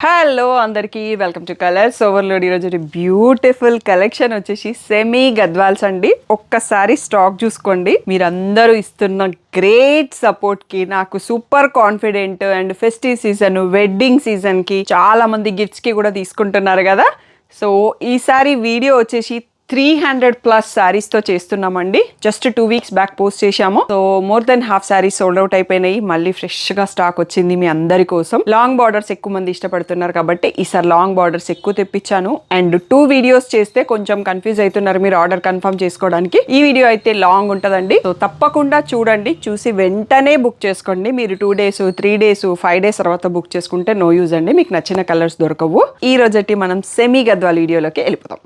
Hello అందరికీ welcome to colours overload. ఈరోజు beautiful collection వచ్చేసి సెమీ గద్వాల్స్ అండి. ఒక్కసారి స్టాక్ చూసుకోండి. మీరందరూ ఇస్తున్న గ్రేట్ సపోర్ట్ కి నాకు super confident and festive season, wedding season కి చాలా మంది గిఫ్ట్స్ కి కూడా తీసుకుంటున్నారు కదా. సో ఈసారి వీడియో వచ్చేసి 300+ సారీస్ తో చేస్తున్నామండి. జస్ట్ 2 వీక్స్ బ్యాక్ పోస్ట్ చేశాము. So more than half saris sold out అయిపోయినాయి. మళ్ళీ ఫ్రెష్ గా స్టాక్ వచ్చింది మీ అందరి కోసం. లాంగ్ బార్డర్స్ ఎక్కువ మంది ఇష్టపడుతున్నారు కాబట్టి ఈసారి లాంగ్ బార్డర్స్ ఎక్కువ తెప్పించాను. అండ్ 2 వీడియోస్ చేస్తే కొంచెం కన్ఫ్యూజ్ అవుతున్నారు మీరు ఆర్డర్ కన్ఫర్మ్ చేసుకోవడానికి. ఈ వీడియో అయితే లాంగ్ ఉంటదండి. సో తప్పకుండా చూడండి, చూసి వెంటనే బుక్ చేసుకోండి. మీరు 2 days 3 days 5 days తర్వాత బుక్ చేసుకుంటే నో యూజ్ అండి. మీకు నచ్చిన కలర్స్ దొరకవు. ఈ రోజటి మనం సెమీ గద్వాల్ వీడియోలోకి వెళ్ళిపోతాం.